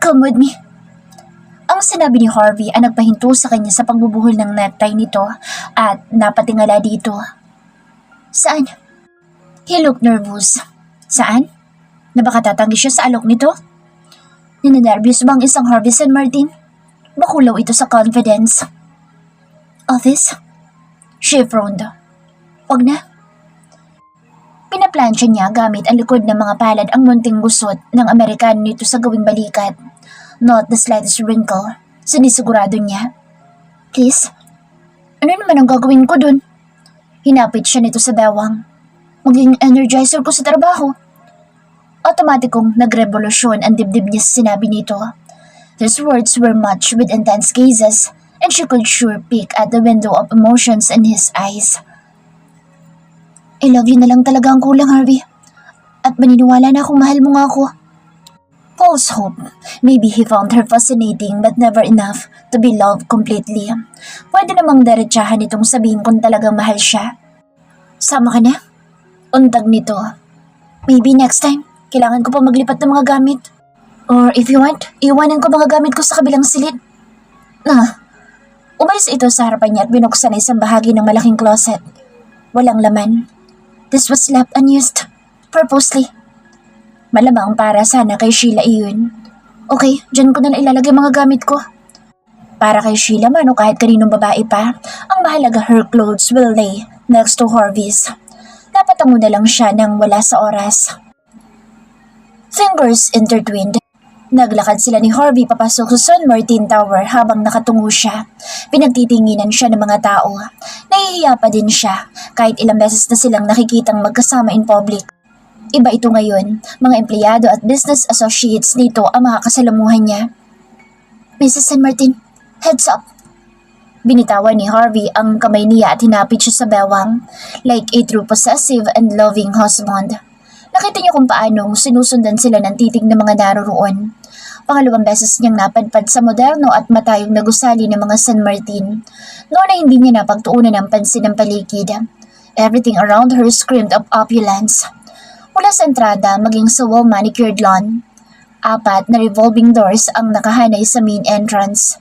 Come with me. Ang sinabi ni Harvey ang nagpahinto sa kanya sa pagbubuhol ng necktie nito at napatingala dito. Saan? He looked nervous. Saan? Na baka tatanggi siya sa alok nito? Ninanervyos ba ang isang Harvey San Martin? Bakulaw ito sa confidence. Office? She frowned. Wag na. Pinaplansya niya gamit ang likod ng mga palad ang munting gusot ng Amerikano nito sa gawing balikat. Not the slightest wrinkle. Sinisigurado niya. Please? Ano naman ang gagawin ko dun? Hinapit siya nito sa bewang. Maging energizer ko sa trabaho. Otomatikong nagrevolusyon ang dibdib niya sa sinabi nito. His words were much with intense gazes, and she could sure peek at the window of emotions in his eyes. I love you na lang talaga ang kulang, Harvey. At maniniwala na akong mahal mo nga ako. False hope. Maybe he found her fascinating but never enough to be loved completely. Pwede namang diretsahan itong sabihin kung talagang mahal siya. Sama ka na? Untag nito. Maybe next time, kailangan ko pa maglipat ng mga gamit. Or if you want, iwanan ko mga gamit ko sa kabilang silid. Umalis ito sa harapan niya at binuksan isang bahagi ng malaking closet. Walang laman. This was left unused. Purposely. Malamang para sana kay Sheila iyon. Okay, dyan ko na lang ilalagay mga gamit ko. Para kay Sheila man o kahit kaninong babae pa, ang mahalaga her clothes will lay next to Harvey's. Napatango na lang siya nang wala sa oras. Fingers intertwined. Naglakad sila ni Harvey papasok sa San Martin Tower habang nakatungo siya. Pinagtitinginan siya ng mga tao. Nahihiya pa din siya kahit ilang beses na silang nakikitang magkasama in public. Iba ito ngayon, mga empleyado at business associates nito ang mga kasalamuhan niya. Mrs. San Martin, heads up! Binitawan ni Harvey ang kamay niya at hinapit siya sa bewang, like a true possessive and loving husband. Nakita niya kung paanong sinusundan sila ng titig ng mga naroroon. Pangalawang beses niyang napadpad sa moderno at matayong na gusali ng mga San Martin. Noon ay hindi niya napagtuunan ng pansin ng paligid. Everything around her screamed of opulence. Mula sa entrada maging sa well-manicured lawn. 4 na revolving doors ang nakahanay sa main entrance.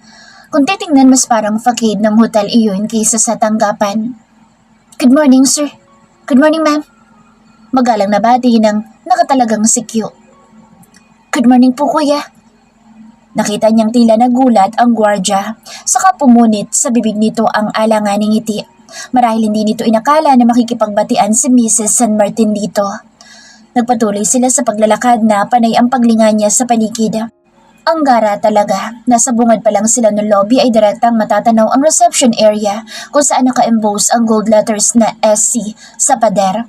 Kung titingnan mas parang facade ng hotel iyon kaysa sa tanggapan. Good morning, sir. Good morning, ma'am. Magalang na bati ng nakatalagang si Q. Good morning po, kuya. Nakita niyang tila nagulat ang gwardya, saka pumunit sa bibig nito ang alanganing ngiti. Marahil hindi nito inakala na makikipagbatian si Mrs. San Martin dito. Nagpatuloy sila sa paglalakad na panay ang paglinga niya sa paligid. Ang gara talaga, nasa bungad pa lang sila ng lobby ay direktang matatanaw ang reception area kung saan naka-emboss ang gold letters na SC sa pader.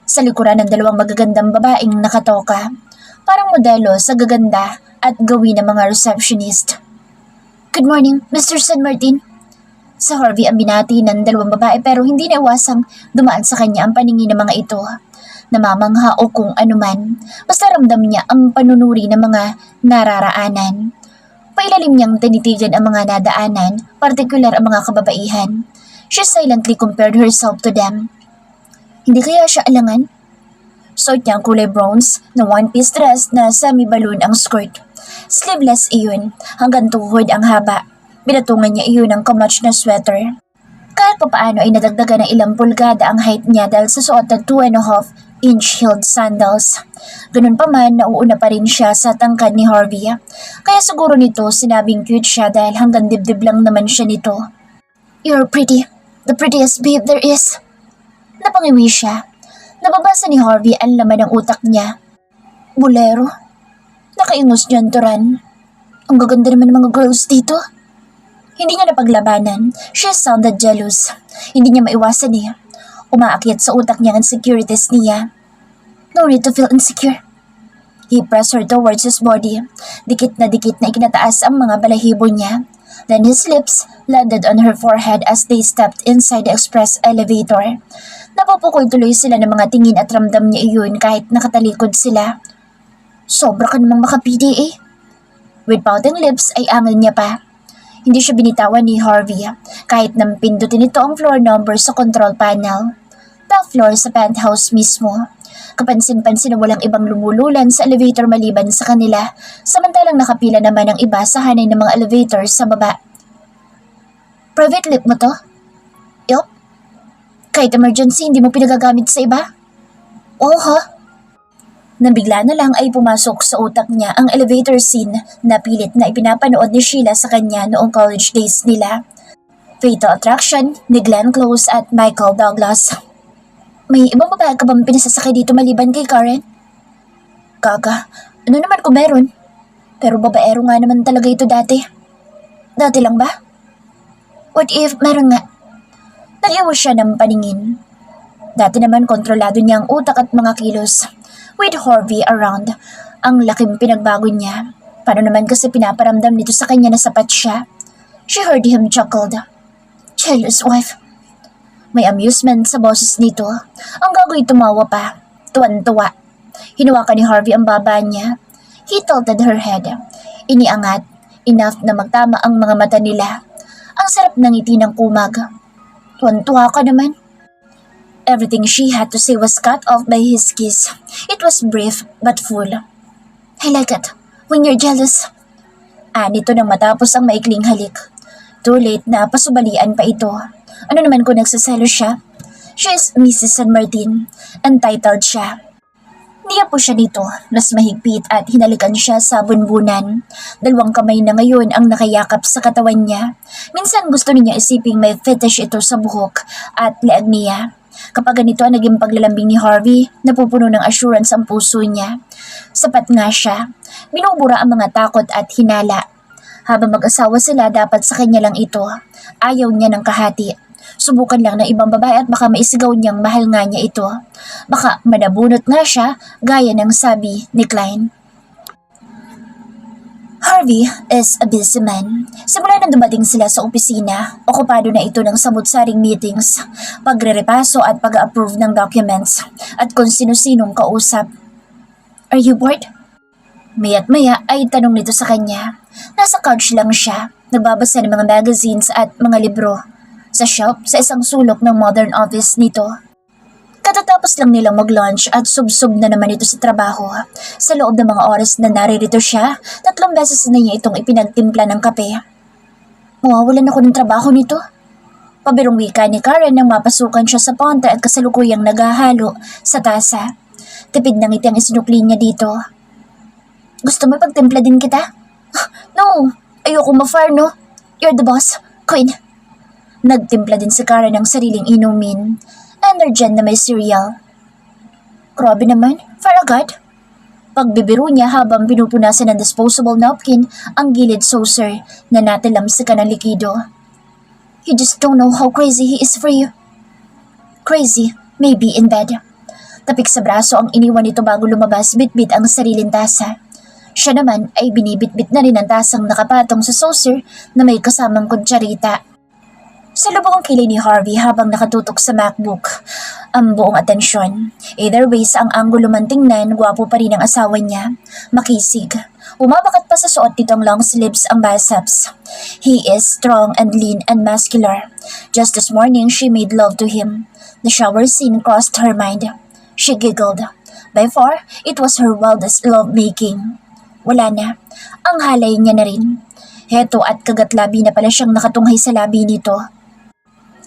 Sa likuran ng 2 magagandang babaeng nakatoka, parang modelo sa gaganda at gawin ng mga receptionist. Good morning, Mr. San Martin. Sa Harvey ang binati ng 2 babae pero hindi naiwasang dumaan sa kanya ang paningin ng mga ito. Namamangha o kung anuman, basta ramdam niya ang panunuri ng mga nararaanan. Pailalim niyang tinitigan ang mga nadaanan, partikular ang mga kababaihan. She silently compared herself to them. Hindi kaya siya alangan? Suot niya ang kulay bronze na one-piece dress na semi-balloon ang skirt. Sleeveless iyon, hanggang tuhod ang haba. Binatungan niya iyon ng kamatch na sweater. Kahit papaano ay nadagdagan ng ilang pulgada ang height niya dahil sa suot ng 2.5-inch heeled sandals. Ganun pa man, nauuna pa rin siya sa tangkad ni Harvey. Kaya siguro nito sinabing cute siya dahil hanggang dibdib lang naman siya nito. You're pretty. The prettiest babe there is. Napangiwi siya. Nababasa ni Harvey ang laman ng utak niya. Bolero. Nakaingos niyan turan. Ang gaganda naman ng mga girls dito. Hindi niya napaglabanan. She sounded jealous. Hindi niya maiwasan niya. Umaakyat sa utak niya ang insecurities niya. No need to feel insecure. He pressed her towards his body. Dikit na ikinataas ang mga balahibo niya. Then his lips landed on her forehead as they stepped inside the express elevator. Napupukol tuloy sila ng mga tingin at ramdam niya iyon kahit nakatalikod sila. Sobra ka namang makapidi eh. With pouting lips ay angal niya pa. Hindi siya binitawan ni Harvey kahit nang pindutin ito ang floor number sa control panel. Top floor sa penthouse mismo. Kapansin-pansin na walang ibang lumululan sa elevator maliban sa kanila, samantalang nakapila naman ang iba sa hanay ng mga elevator sa baba. Private lift mo to? Yup. Kahit emergency, hindi mo pinagagamit sa iba? Oo ha? Nabigla na lang ay pumasok sa utak niya ang elevator scene na pilit na ipinapanood ni Sheila sa kanya noong college days nila. Fatal Attraction ni Glenn Close at Michael Douglas. May ibang babae ka bang pinasasakay dito maliban kay Karen? Gaga, ano naman kung meron? Pero babaero nga naman talaga ito dati. Dati lang ba? What if meron nga? Nag-iwas siya ng paningin. Dati naman kontrolado niya ang utak at mga kilos. With Harvey around, ang laking pinagbago niya. Paano naman kasi pinaparamdam nito sa kanya na sapat siya? She heard him chuckled. Jealous wife. May amusement sa boses nito. Ang gago'y tumawa pa. Tuwan-tuwa. Hinawakan ni Harvey ang baba niya. He tilted her head. Iniangat. Enough na magtama ang mga mata nila. Ang sarap ng ngiti ng kumag. Tuwan-tuwa ka naman. Everything she had to say was cut off by his kiss. It was brief but full. I like it. When you're jealous. Nito nang matapos ang maikling halik. Too late na pasubalian pa ito. Ano naman kung nagsaselo siya? She is Mrs. San Martin. Entitled siya. Niya po siya dito, mas mahigpit at hinalikan siya sa bunbunan. Dalawang kamay na ngayon ang nakayakap sa katawan niya. Minsan gusto niya isiping may fetish ito sa buhok at leeg niya. Kapag ganito ang naging paglalambing ni Harvey, napupuno ng assurance ang puso niya. Sapat nga siya. Binubura ang mga takot at hinala. Habang mag-asawa sila, dapat sa kanya lang ito. Ayaw niya ng kahati. Subukan lang ng ibang babae at baka maisigaw niyang mahal nga niya ito. Baka manabunot nga siya, gaya ng sabi ni Klein. Harvey is a busy man. Simula nang dumating sila sa opisina, okupado na ito ng samut-saring meetings, pagre-repaso at pag-approve ng documents, at kung sino-sinong kausap. Are you bored? Maya't maya ay tanong nito sa kanya. Nasa couch lang siya, nagbabasa ng mga magazines at mga libro. Sa shelf, sa isang sulok ng modern office nito. Katatapos lang nilang mag-lunch at sub-sub na naman ito sa trabaho. Sa loob ng mga oras na naririto siya, 3 beses na niya itong ipinagtimpla ng kape. Mawawalan ako ng trabaho nito. Pabirong wika ni Karen nang mapasukan siya sa counter at kasalukuyang naghahalo sa tasa. Tipid ng ngiti ang isinukli niya dito. Gusto mo pagtimpla din kita? No, ayoko ma-fire no. You're the boss, Queen. Nagtimpla din si Karen ng sariling inumin. Energen na may cereal. Grabe naman, for agad. Pagbibiro niya habang pinupunasan ng disposable napkin ang gilid saucer na natilamsikan ng likido. You just don't know how crazy he is for you. Crazy, maybe in bed. Tapik sa braso ang iniwan nito bago lumabas, bitbit ang sariling tasa. Siya naman ay binibitbit na rin ang tasang nakapatong sa saucer na may kasamang kutsarita. Sa lubong ang kilay ni Harvey habang nakatutok sa MacBook, ang buong atensyon. Either way sa ang anggulo man tingnan, gwapo pa rin ang asawa niya. Makisig. Umabakat pa sa suot nitong long sleeves ang biceps. He is strong and lean and muscular. Just this morning, she made love to him. The shower scene crossed her mind. She giggled. By far, it was her wildest love-making. Wala na. Ang halay niya na rin. Heto at kagatlabi na pala siyang nakatunghay sa labi nito.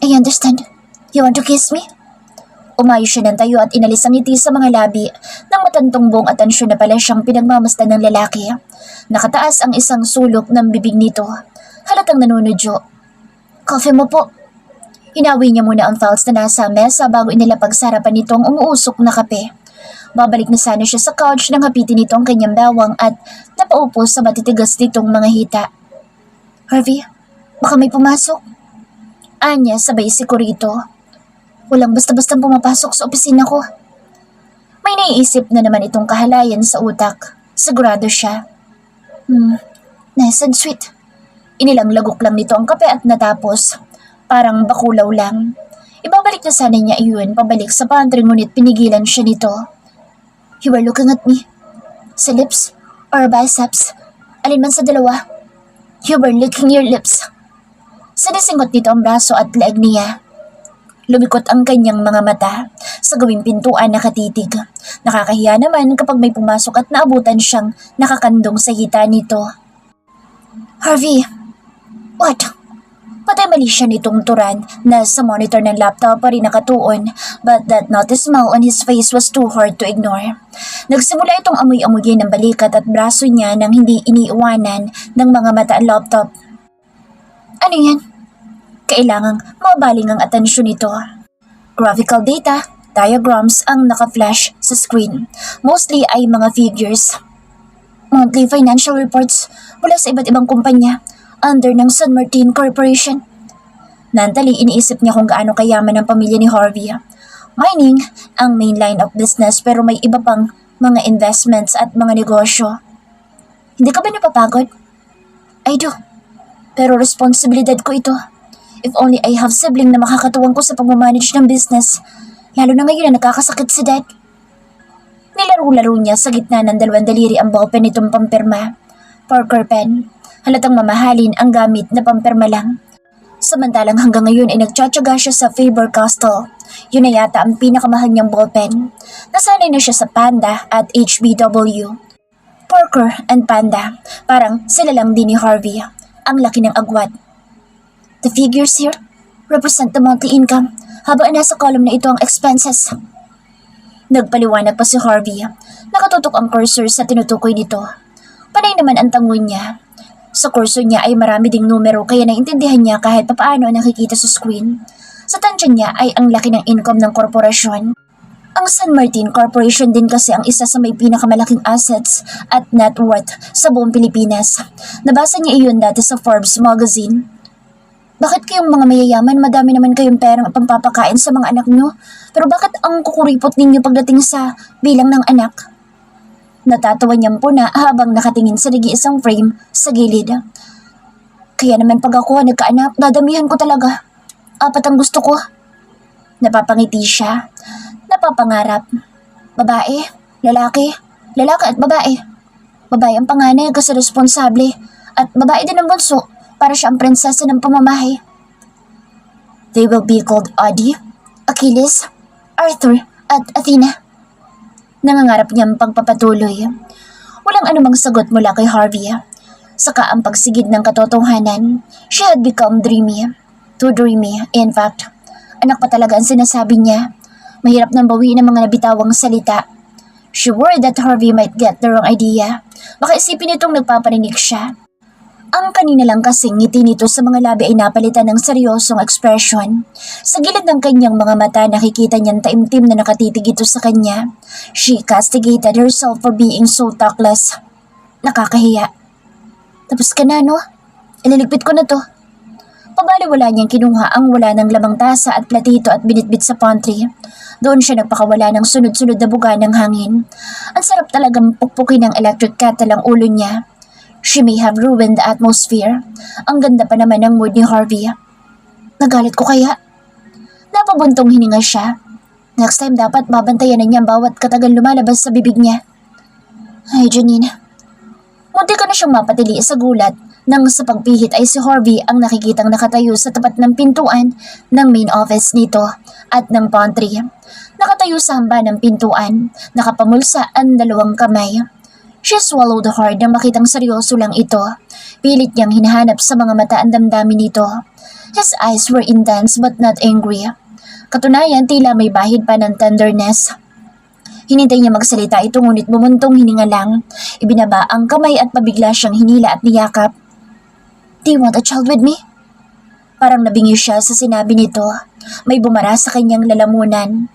I understand. You want to kiss me? Umayo siya ng tayo at inalis ang ngiti sa mga labi nang matantong buong atensyon na pala siyang pinagmamasdan ng lalaki. Nakataas ang isang sulok ng bibig nito. Halatang nanunudyo. Coffee mo po. Hinawi niya muna ang files na nasa mesa bago inilapag sa harapan nitong umuusok na kape. Babalik na sana siya sa couch nang hapitin nito ang kanyang bawang at napaupo sa matitigas nitong mga hita. Harvey, baka may pumasok. Anya sabay si Corito. Walang basta-bastang pumapasok sa opisina ko. May naiisip na naman itong kahalayan sa utak. Sigurado siya. Nice and sweet. Inilang lagok lang nito ang kape at natapos. Parang bakulaw lang. Ibabalik na sana niya iyon pabalik sa pantry ngunit pinigilan siya nito. You were looking at me. Sa lips or biceps? Alin man sa dalawa? You were licking your lips. Sinisingot nito ang braso at leeg niya. Lumikot ang kanyang mga mata. sa gawing pintuan nakatitig. Nakakahiya naman kapag may pumasok at naabutan siyang nakakandong sa hita nito. Harvey, what? Patay mali siya nitong turan na sa monitor ng laptop pa rin nakatuon, but that naughty smile on his face was too hard to ignore. Nagsimula itong amoy-amoyin ng balikat at braso niya nang hindi iniiwanan ng mga mata ang laptop. Ano yan? Kailangang mabaling ang atensyon nito. Graphical data, diagrams ang naka-flash sa screen. Mostly ay mga figures. Monthly financial reports mula sa iba't ibang kumpanya under ng San Martin Corporation. Nantali iniisip niya kung gaano kayaman ang pamilya ni Harvey. Mining ang main line of business pero may iba pang mga investments at mga negosyo. Hindi ka ba napapagod? I do. Pero responsibilidad ko ito. If only I have sibling na makakatuwang ko sa pagmamanage ng business, lalo na ngayon na nakakasakit si Dad. Nilaro-laro niya sa gitna ng dalawang daliri ang ballpen nitong pampirma. Parker pen. Halatang mamahalin ang gamit na pampirma lang. Samantalang hanggang ngayon ay nagtsatsaga siya sa Faber-Castell. Yun na yata ang pinakamahal niyang ballpen. Nasanay na siya sa Panda at HBW. Parker and Panda, parang sila lang din ni Harvey. Ang laki ng agwat. The figures here represent the monthly income habang nasa column na ito ang expenses. Nagpaliwanag pa si Harvey. Nakatutok ang cursor sa tinutukoy nito. Panay naman ang tangon niya. Sa kurso niya ay marami ding numero kaya naintindihan niya kahit papaano nakikita sa screen. Sa tansya niya ay ang laki ng income ng korporasyon. Ang San Martin Corporation din kasi ang isa sa may pinakamalaking assets at net worth sa buong Pilipinas. Nabasa niya iyon dati sa Forbes magazine. Bakit kayong mga mayayaman madami naman kayong perang pampapakain sa mga anak niyo? Pero bakit ang kukuripot ninyo pagdating sa bilang ng anak? Natatawa niyang puna habang nakatingin sa nag-iisang frame sa gilid. Kaya naman pag ako nagkaanak, dadamihan ko talaga. 4 ang gusto ko. Napapangiti siya. Napapangarap. Babae, lalaki, lalaki at babae. Babae ang panganay kasi responsable at babae din ang bunso para siya ang prinsesa ng pamamahay. They will be called Audie, Achilles, Arthur at Athena. Nangangarap niyang pagpapatuloy. Walang anumang sagot mula kay Harvey. Saka ang pagsigid ng katotohanan, she had become dreamy. Too dreamy, in fact. Anak pa talaga ang sinasabi niya. Mahirap nang bawiin ang mga nabitawang salita. She worried that Harvey might get the wrong idea. Baka isipin nitong nagpaparinig siya. Ang kanina lang kasing ngiti nito sa mga labi ay napalitan ng seryosong ekspresyon. Sa gilid ng kanyang mga mata nakikita niyang taimtim na nakatitig ito sa kanya. She castigated herself for being so tactless. Nakakahiya. Tapos ka na, no? Ililigpit ko na to. Pabaliwala niyang kinuha ang wala ng lamang tasa at platito at binitbit sa pantry. Doon siya nagpakawala ng sunod-sunod na buga ng hangin. Ang sarap talagang pukpukin ng electric kettle ang ulo niya. She may have ruined the atmosphere. Ang ganda pa naman ng mood ni Harvey. Nagalit ko kaya? Napabuntong hininga siya. Next time dapat babantayan na niya bawat katagal lumalabas sa bibig niya. Ay, Janine. Munti ka na siyang mapatili sa gulat nang sa pagpihit ay si Harvey ang nakikitang nakatayo sa tapat ng pintuan ng main office nito at ng pantry. Nakatayo sa hamba ng pintuan, nakapamulsa ang 2 kamay. She swallowed hard nang makitang seryoso lang ito. Pilit niyang hinahanap sa mga mata ang damdamin nito. His eyes were intense but not angry. Katunayan tila may bahid pa ng tenderness. Hinintay niya magsalita ito ngunit bumuntong hininga lang. Ibinaba ang kamay at pabigla siyang hinila at niyakap. Do you want a child with me? Parang nabingi siya sa sinabi nito. May bumara sa kanyang lalamunan.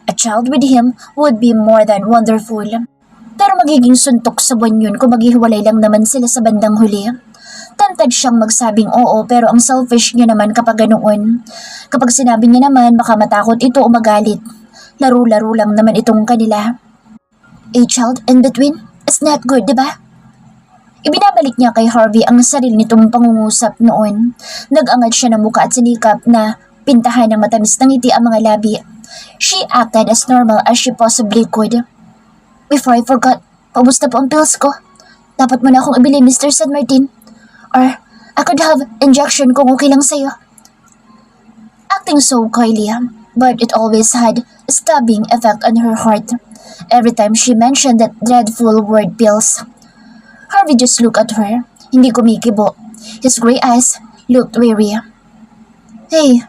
A child with him would be more than wonderful. Pero magiging suntok sa buwan yun kung maghihiwalay lang naman sila sa bandang huli. Tantad siyang magsabing oo pero ang selfish niya naman kapag ganoon. Kapag sinabi niya naman baka matakot ito o magalit. Laro-laro lang naman itong kanila. A child in between is not good, diba? Ibinabalik niya kay Harvey ang sarili nitong pangungusap noon. Nag-angat siya ng muka at sinikap na pintahan ng matamis ng ngiti ang mga labi. She acted as normal as she possibly could. Before I forgot, paubos na po ang pills ko. Dapat mo na akong ibili, Mr. San Martin. Or, I could have injection kung okay lang sa'yo. Acting so coyly, but it always had a stabbing effect on her heart. Every time she mentioned that dreadful word pills. Harvey just looked at her, hindi kumikibo. His gray eyes looked weary. Hey,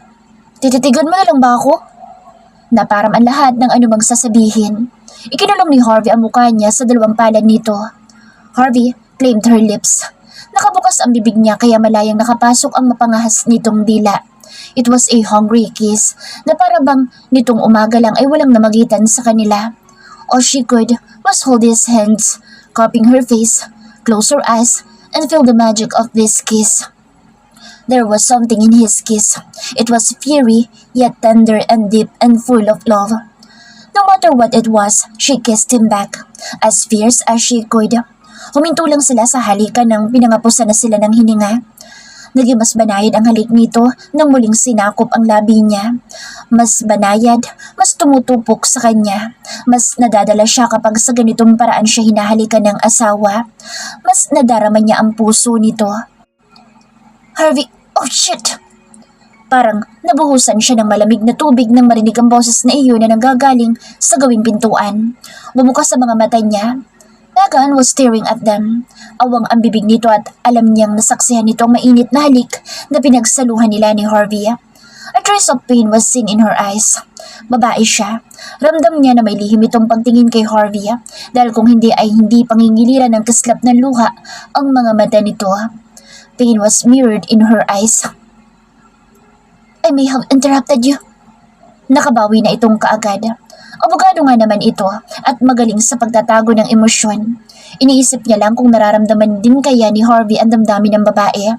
tititigan mo na lang ba ako? Naparam ang lahat ng anumang sasabihin. Ikinulong ni Harvey ang mukha niya sa dalawang palad nito. Harvey claimed her lips. Nakabukas ang bibig niya kaya malayang nakapasok ang mapangahas nitong dila. It was a hungry kiss na parabang nitong umaga lang ay walang namagitan sa kanila. All she could was hold his hands, cupping her face, close her eyes, and feel the magic of this kiss. There was something in his kiss. It was fiery, yet tender and deep and full of love. No matter what it was, she kissed him back, as fierce as she could. Huminto lang sila sa halikan nang pinangapusan na sila ng hininga. Naging mas banayad ang halik nito nang muling sinakop ang labi niya. Mas banayad, mas tumutupok sa kanya. Mas nadadala siya kapag sa ganitong paraan siya hinahalikan ng asawa. Mas nadarama niya ang puso nito. Harvey, oh shit! Parang nabuhusan siya ng malamig na tubig nang marinig ang boses na iyon na nanggagaling sa gawing pintuan. Bumukas sa mga mata niya. Megan was staring at them. Awang ang bibig nito at alam niyang nasaksihan nito ang mainit na halik na pinagsaluhan nila ni Harvey. A trace of pain was seen in her eyes. Babae siya. Ramdam niya na may lihim itong pagtingin kay Harvey dahil kung hindi ay hindi pangingiliran ng kislap ng luha ang mga mata nito. Pain was mirrored in her eyes. I may have interrupted you. Nakabawi na itong kaagad. Abogado nga naman ito at magaling sa pagtatago ng emosyon. Iniisip niya lang kung nararamdaman din kaya ni Harvey ang damdamin ng babae.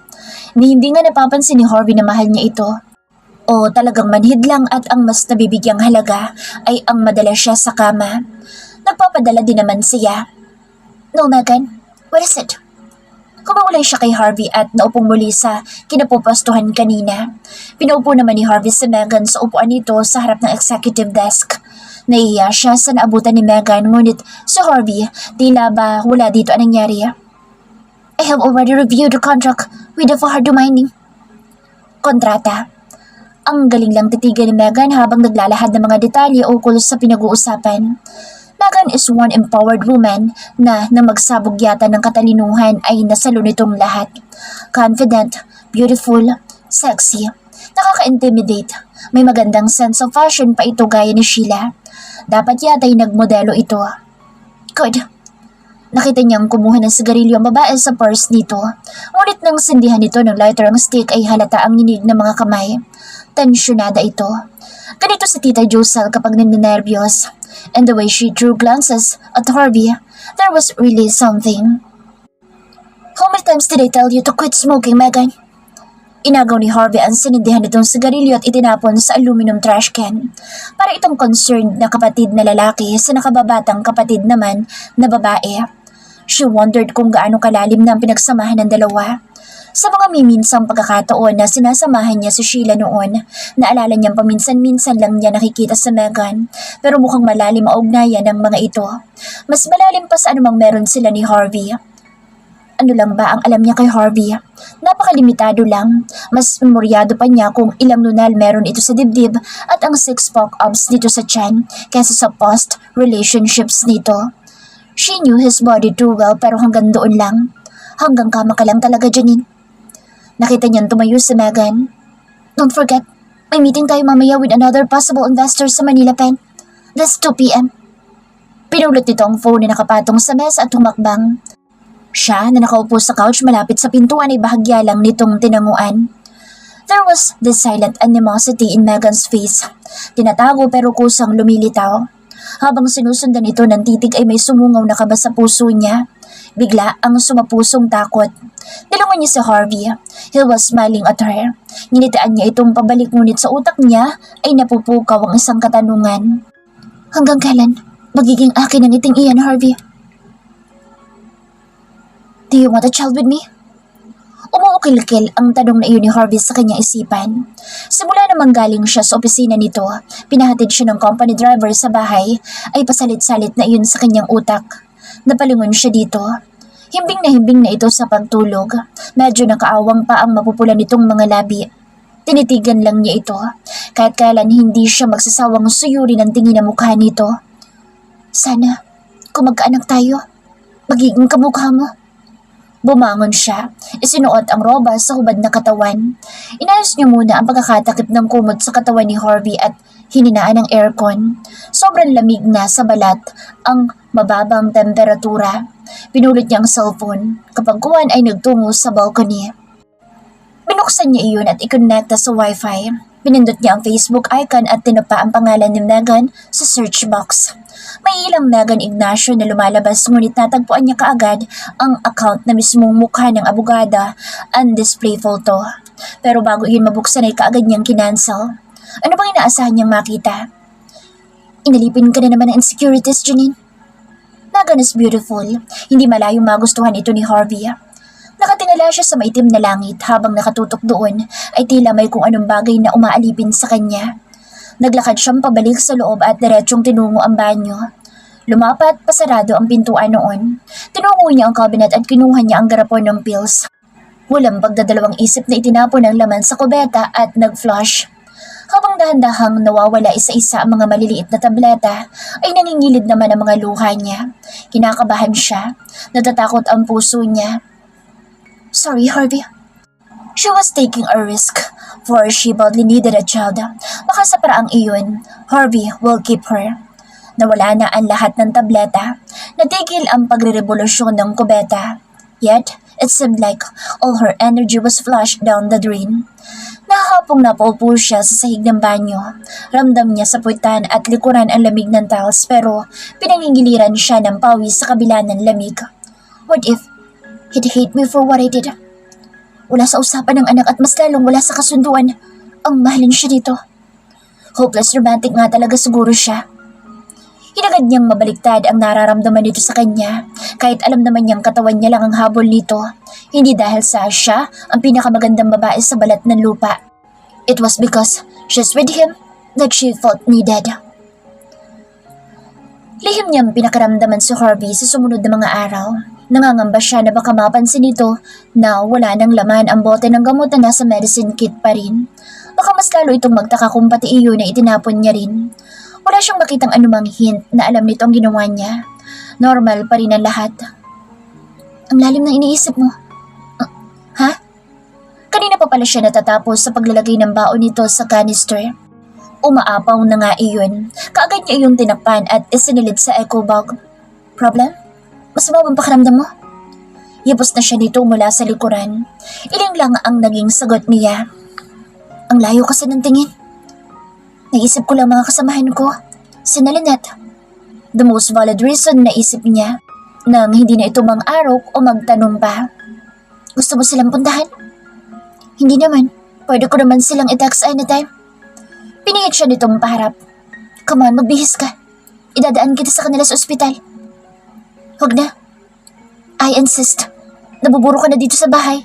Ni hindi nga napapansin ni Harvey na mahal niya ito. O talagang manhid lang at ang mas nabibigyang halaga ay ang madala siya sa kama. Nagpapadala din naman siya. No, Megan, what is it? Kumawalay siya kay Harvey at naupong muli sa kinapupastuhan kanina. Pinaupo naman ni Harvey si Megan sa upuan nito sa harap ng executive desk. Nahiya siya sa naabutan ni Megan ngunit si Harvey tila ba wala dito ang nangyari. I have already reviewed the contract with the Fajardo Mining. Kontrata. Ang galing lang titigan ni Megan habang naglalahad ng mga detalye ukol sa pinag-uusapan. Megan is one empowered woman na magsabog yata ng katalinuhan ay nasalo nitong lahat. Confident, beautiful, sexy, nakaka-intimidate. May magandang sense of fashion pa ito gaya ni Sheila. Dapat yata'y nagmodelo ito. Good. Nakita niyang kumuha ng sigarilyo ang babae sa purse nito. Ngunit nang sindihan nito ng lighter ang stick ay halata ang ninig ng mga kamay. Tensyonada ito. Ganito si Tita Josel kapag nininervyos. And the way she drew glances at Harvey, there was really something. How many times did I tell you to quit smoking, Megan? Inagaw ni Harvey ang sinindihan nitong sigarilyo at itinapon sa aluminum trash can. Para itong concerned na kapatid na lalaki sa nakababatang kapatid naman na babae. She wondered kung gaano kalalim na ang pinagsamahan ng dalawa. Sa mga miminsang pagkakataon na sinasamahan niya si Sheila noon, naalala niyang paminsan-minsan lang niya nakikita sa Megan, pero mukhang malalim ang ugnayan ng mga ito. Mas malalim pa sa anumang meron sila ni Harvey. Ano lang ba ang alam niya kay Harvey? Napakalimitado lang. Mas memoryado pa niya kung ilang lunal meron ito sa dibdib at ang six-pack abs dito sa tiyan kaysa sa past relationships nito. She knew his body too well pero hanggang doon lang. Hanggang kama ka lang talaga, Janine. Nakita niyang tumayo si Megan. Don't forget, may meeting tayo mamaya with another possible investor sa Manila Pen. That's 2 p.m. Pinulot nito ang phone na nakapatong sa mesa at humakbang. Siya na nakaupo sa couch malapit sa pintuan ay bahagya lang nitong tinanguan. There was this silent animosity in Megan's face. Tinatago pero kusang lumilitaw. Habang sinusundan ito ng titig ay may sumungaw na kaba sa puso niya. Bigla ang sumapusong takot. Nilungan niya si Harvey. He was smiling at her. Nginitaan niya itong pabalik ngunit sa utak niya ay napupukaw ang isang katanungan. Hanggang kailan magiging akin ang iting iyan, Harvey? Do you want a child with me? Umuukil-kil ang tanong na iyon ni Harvey sa kanyang isipan. Simula namang galing siya sa opisina nito, pinahatid siya ng company driver sa bahay, ay pasalit-salit na iyon sa kanyang utak. Napalingon siya dito. Himbing na ito sa pagtulog. Medyo nakaawang pa ang mapupula nitong mga labi. Tinitigan lang niya ito, kahit kailan hindi siya magsasawang suyuri ng tingin na mukha nito. Sana, kung magkaanak tayo, magiging kamukha mo. Bumangon siya, isinuot ang roba sa hubad na katawan. Inayos niya muna ang pagkakatakip ng kumot sa katawan ni Harvey at hininaan ng aircon. Sobrang lamig na sa balat ang mababang temperatura. Pinulot niya ang cellphone. Kapagkuhan ay nagtungo sa balcony. Binuksan niya iyon at ikonekta sa wifi. Pinindot niya ang Facebook icon at tinapa ang pangalan ni Megan sa search box. May ilang Megan Ignacio na lumalabas ngunit natagpuan niya kaagad ang account na mismong mukha ng abogada and display photo. Pero bago iyon mabuksan ay kaagad niyang kinansel. Ano bang inaasahan niyang makita? Inalipin ka na naman ng insecurities, Janine. Megan is beautiful. Hindi malayong magustuhan ito ni Harvey. Nakatingala siya sa maitim na langit habang nakatutok doon ay tila may kung anong bagay na umaalipin sa kanya. Naglakad siyang pabalik sa loob at diretsong tinungo ang banyo. Lumapat, pasarado ang pintuan noon. Tinungo niya ang cabinet at kinuha niya ang garapon ng pills. Walang pagdadalawang isip na itinapon ang laman sa kubeta at nag-flush. Habang dahan-dahang nawawala isa-isa ang mga maliliit na tableta, ay nangingilid naman ang mga luha niya. Kinakabahan siya. Natatakot ang puso niya. Sorry, Harvey. She was taking a risk, for she badly needed a child. Baka sa paraang iyon, Harvey will keep her. Nawala na ang lahat ng tableta. Natigil ang pagre-revolusyon ng kubeta. Yet, it seemed like all her energy was flushed down the drain. Nahapong napaupo siya sa sahig ng banyo. Ramdam niya sa puwitan at likuran ang lamig ng tiles pero pinangingiliran siya ng pawis sa kabila ng lamig. What if he'd hate me for what I did? Wala sa usapan ng anak at mas lalong wala sa kasunduan. Ang mahalin siya dito. Hopeless romantic nga talaga siguro siya. Hinagad niyang mabaliktad ang nararamdaman nito sa kanya, kahit alam naman niyang katawan niya lang ang habol nito. Hindi dahil sa siya ang pinakamagandang babae sa balat ng lupa. It was because she's with him that she felt needed. Lihim niyang pinakaramdaman si Harvey sa sumunod na mga araw. Nangangamba siya na baka mapansin nito na wala nang laman ang bote ng gamot na nasa medicine kit pa rin. Baka mas lalo itong magtaka kung pati iyon na itinapon niya rin. Wala siyang makitang anumang hint na alam nito ang ginawa niya. Normal pa rin ang lahat. Ang lalim ng iniisip mo. Ha? Kanina pa pala siya natatapos sa paglalagay ng baon nito sa canister. Umaapaw na nga iyon. Kaagad niya iyong tinakpan at isinilid sa echo bag. Problem? Masama bang pakiramdam mo? Yapos na siya nito mula sa likuran. Iling lang ang naging sagot niya. Ang layo kasi ng tingin. Naisip ko lang mga kasamahan ko. Sina Lynette. The most valid reason na isip niya nang hindi na ito mang-arok o magtanong pa. Gusto mo silang puntahan? Hindi naman. Pwede ko naman silang i-text anytime. Pinihit siya nitong paharap. Come on, magbihis ka. Idadaan kita sa kanila sa ospital. Huwag na. I insist. Nabuburo ka na dito sa bahay.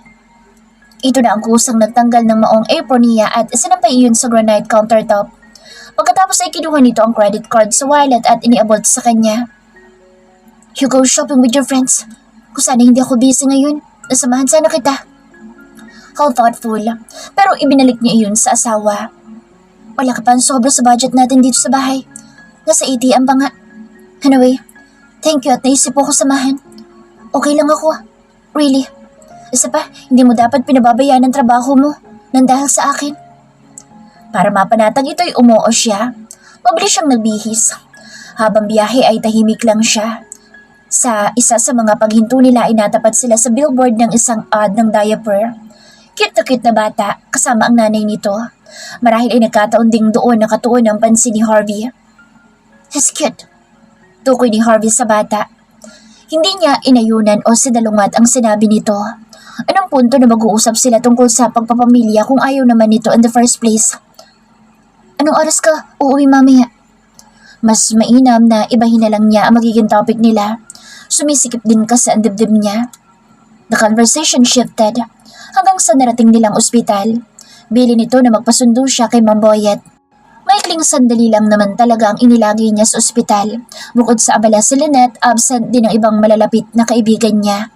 Ito na ang kusang nagtanggal ng maong apron niya at isinampay iyon sa granite countertop. Pagkatapos ay kinuha nito ang credit card sa wallet at iniabot sa kanya. You go shopping with your friends. Kung sana hindi ako busy ngayon, nasamahan sana kita. How thoughtful. Pero ibinalik niya iyon sa asawa. Wala ka pa ang sobra sa budget natin dito sa bahay. Nasa ATM pa nga. Anyway, thank you at naisip ko samahan. Okay lang ako. Really. Isa pa, hindi mo dapat pinababayaan ang trabaho mo nang dahil sa akin. Para mapanatag ito'y umuo siya. Mabilis siyang nagbihis. Habang biyahe ay tahimik lang siya. Sa isa sa mga paghinto nila ay natapat sila sa billboard ng isang ad ng diaper. Cute na bata kasama ang nanay nito. Marahil ay nagkataon ding doon nakatuon ang pansin ni Harvey. He's cute. Tukoy ni Harvey sa bata. Hindi niya inayunan o sinalungat ang sinabi nito. Anong punto na mag-uusap sila tungkol sa pagpapamilya kung ayaw naman nito in the first place? Anong oras ka? Uuwi mamaya. Mas mainam na ibahin na lang niya ang magiging topic nila. Sumisikip din kasi ang dibdib niya. The conversation shifted hanggang sa narating nilang ospital. Bili nito na magpasundo siya kay Ma'am Boyet. Maikling sandali lang naman talaga ang inilagay niya sa ospital. Bukod sa abala si Lynette, absent din ang ibang malalapit na kaibigan niya.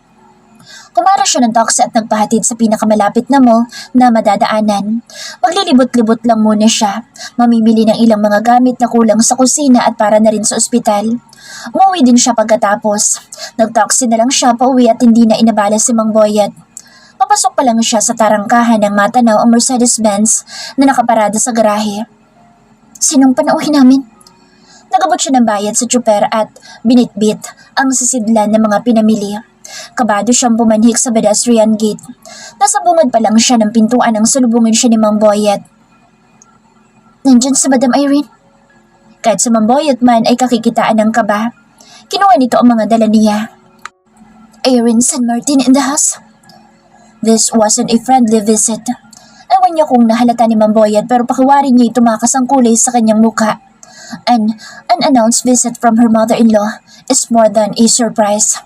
Kumara siya ng taxi at nagpahatid sa pinakamalapit na mall na madadaanan. Maglilibot-libot lang muna siya, mamimili ng ilang mga gamit na kulang sa kusina at para na rin sa ospital. Umuwi din siya pagkatapos. Nag-taxi na lang siya pauwi at hindi na inabala si Mang Boyet. Papasok pa lang siya sa tarangkahan ng matanaw ang Mercedes-Benz na nakaparada sa garahe. Sinong panauhin namin? Nagabot siya ng bayad sa tsuper at binitbit ang sisidlan ng mga pinamili. Kabado siyang bumanhik sa pedestrian gate. Nasa bungad pa lang siya ng pintuan nang salubungin siya ni Mang Boyet. Nandyan si Madam Irene. Kahit sa Mang Boyet man ay kakikitaan ng kaba. Kinuha nito ang mga dala niya. Irene San Martin in the house? This wasn't a friendly visit. Ewan niya kung nahalata ni Mang Boyet pero pakiwarin niya tumakas ang kulay sa kanyang mukha. An unannounced visit from her mother-in-law is more than a surprise.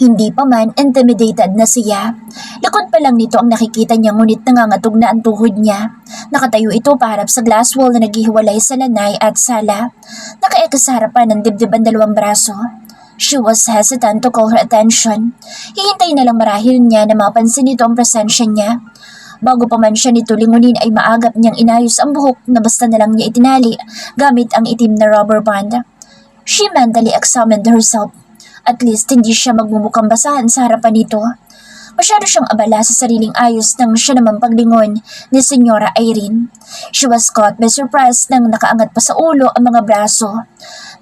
Hindi pa man intimidated na siya. Likod pa lang nito ang nakikita niya ngunit nangangatog na ang tuhod niya. Nakatayo ito paharap sa glass wall na naghihiwalay sa lanay at sala. Nakaeka sa harapan ng dibdib ang dalawang braso. She was hesitant to call her attention. Hihintay na lang marahil niya na mapansin nito ang presensya niya. Bago pa man siya nito lingunin ay maagap niyang inayos ang buhok na basta na lang niya itinali gamit ang itim na rubber band. She mentally examined herself. At least hindi siya magmumukhang basahan sa harapan nito. Masyado siyang abala sa sariling ayos nang siya naman paglingon ni Senyora Irene. She was caught by surprise nang nakaangat pa sa ulo ang mga braso.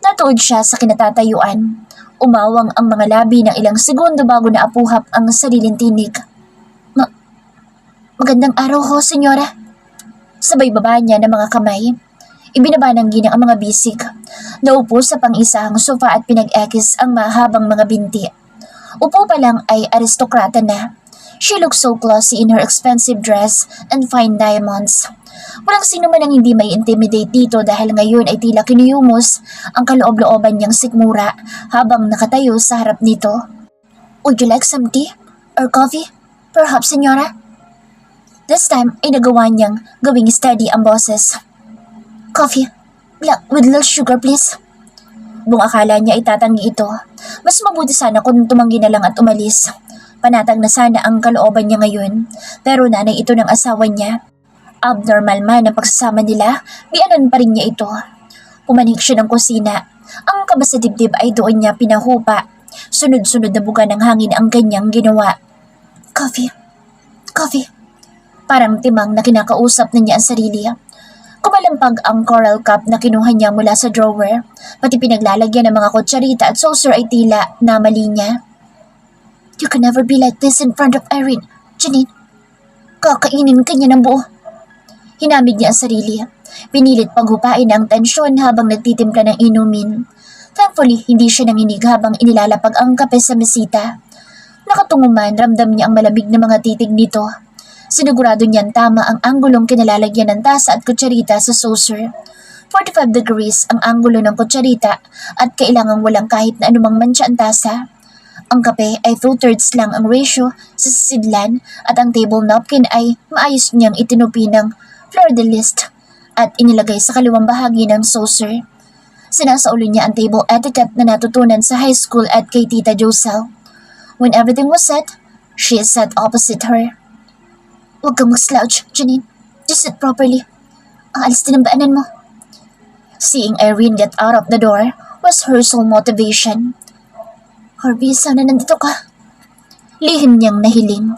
Natuod siya sa kinatatayuan. Umawang ang mga labi ng ilang segundo bago naapuhap ang sariling tinig. Magandang araw ho, Senyora. Sabay baba niya ng mga kamay. Ibinaba ng ginang ang mga bisig. Naupo sa pang-isahang sofa at pinag-ekis ang mahabang mga binti. Upo pa lang ay aristokrata na. She looked so classy in her expensive dress and fine diamonds. Walang sino man ang hindi may intimidate dito dahil ngayon ay tila kinuyumos ang kaloob-looban niyang sikmura habang nakatayo sa harap nito. Would you like some tea? Or coffee? Perhaps, Senyora? This time ay nagawa niyang gawing steady ang boses. Coffee. Black with little sugar, please. Buong akala niya ay tatanggi ito. Mas mabuti sana kung tumanggi na lang at umalis. Panatag na sana ang kalooban niya ngayon. Pero nanay ito ng asawa niya. Abnormal man ang pagsasama nila, bianan pa rin niya ito. Pumanik siya ng kusina. Ang kaba sa dibdib ay doon niya pinahupa. Sunod-sunod na buga ng hangin ang ganyang ginawa. Coffee. Coffee. Parang timang na kinakausap na niya ang sarili. Kumalampag ang coral cup na kinuha niya mula sa drawer. Pati pinaglalagyan ng mga kutsarita at saucer ay tila na mali niya. You can never be like this in front of Irene, Janine. Kakainin ka niya ng buo. Hinamig niya ang sarili. Pinilit paghupain ang tensyon habang nagtitimpla ng inumin. Thankfully, hindi siya nanginig habang inilalapag ang kape sa mesita. Nakatungo man, ramdam niya ang malamig na mga titig nito. Sinigurado niyan tama ang anggulong kinalalagyan ng tasa at kutsarita sa saucer. 45 degrees ang anggulo ng kutsarita at kailangang walang kahit na anumang mantsa ang tasa. Ang kape ay 2/3 lang ang ratio sa sisidlan at ang table napkin ay maayos niyang itinupi ng fleur de lis at inilagay sa kaliwang bahagi ng saucer. Sinasaulo niya ang table etiquette na natutunan sa high school at kay Tita Josel. When everything was set, she sat opposite her. Huwag kang mag-slouch, Janine. Just sit properly. Ang alis din ang baanan mo. Seeing Irene get out of the door was her sole motivation. Harvey, sana nandito ka. Lihim niyang nahiling.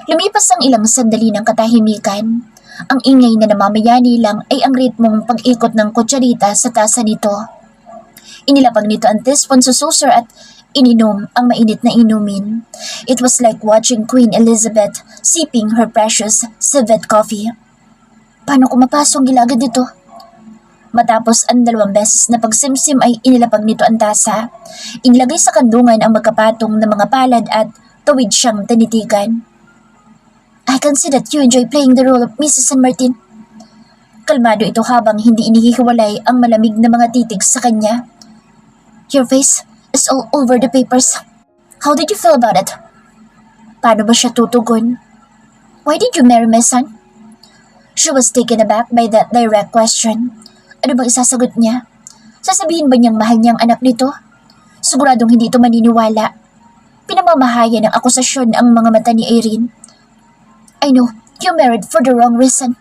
Lumipas ang ilang sandali ng katahimikan. Ang ingay na namamayani lang ay ang ritmong pag-ikot ng kutsarita sa tasa nito. Inilapag nito ang teaspoon sa saucer at ininom ang mainit na inumin. It was like watching Queen Elizabeth sipping her precious civet coffee. Paano ko mapasok gilagad dito? Matapos ang 2 beses na pagsimsim ay inilapag nito ang tasa. Inilagay sa kandungan ang magkapatong na mga palad at tawid siyang tinitigan. I can see that you enjoy playing the role of Mrs. San Martin. Kalmado ito habang hindi inihihiwalay ang malamig na mga titig sa kanya. Your face is all over the papers. How did you feel about it? Paano ba siya tutugon? Why did you marry my son? She was taken aback by that direct question. Ano bang isasagot niya? Sasabihin ba niyang mahal niya ang anak nito? Siguradong hindi ito maniniwala. Pinamamahayan ng akusasyon ang mga mata ni Irene. I know, you married for the wrong reason.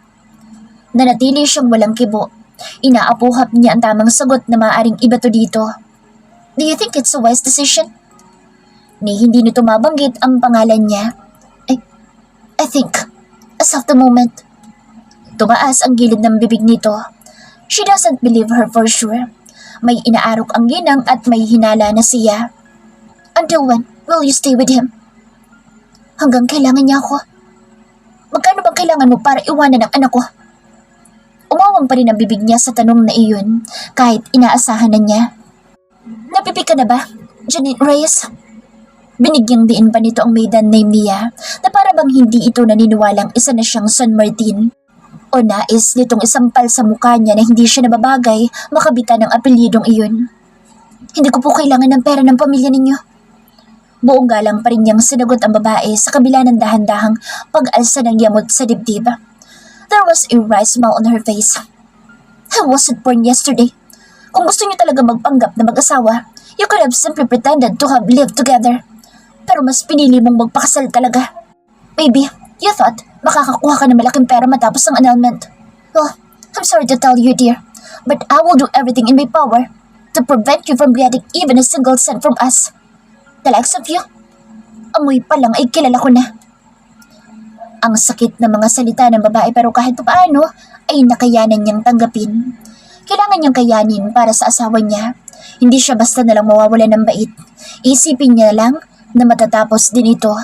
Nanatili siyang walang kibo. Inaapuhap niya ang tamang sagot na maaaring ibato dito. Do you think it's a wise decision? Ni hindi nito mabanggit ang pangalan niya. I think, as of the moment. Tumaas ang gilid ng bibig nito. She doesn't believe her for sure. May inaarok ang ginang at may hinala na siya. Until when will you stay with him? Hanggang kailangan niya ako. Magkano bang kailangan mo para iwanan ang anak ko? Umawang pa rin ang bibig niya sa tanong na iyon kahit inaasahan na niya. Napipi ka na ba, Janine Reyes? Binigyang diin pa nito ang maiden name niya na para bang hindi ito naniniwalang isa na siyang San Martin. O nais nitong isampal sa mukha niya na hindi siya nababagay makabitan ng apelyidong iyon. Hindi ko po kailangan ng pera ng pamilya ninyo. Buong galang pa rin niyang sinagot ang babae sa kabila ng dahan-dahang pag-alsa ng yamot sa dibdib. There was a wry smile on her face. I wasn't born yesterday. Kung gusto niyo talaga magpanggap na mag-asawa, you could have simply pretended to have lived together. Pero mas pinili mong magpakasal talaga. Maybe, you thought makakakuha ka ng malaking pera matapos ang annulment. Oh, I'm sorry to tell you, dear, but I will do everything in my power to prevent you from getting even a single cent from us. The likes of you, amoy pa lang ay kilala ko na. Ang sakit na mga salita ng babae pero kahit paano ay nakayanan niyang tanggapin. Kailangan niyang kayanin para sa asawa niya. Hindi siya basta nalang mawawala ng bait. Isipin niya lang na matatapos din ito.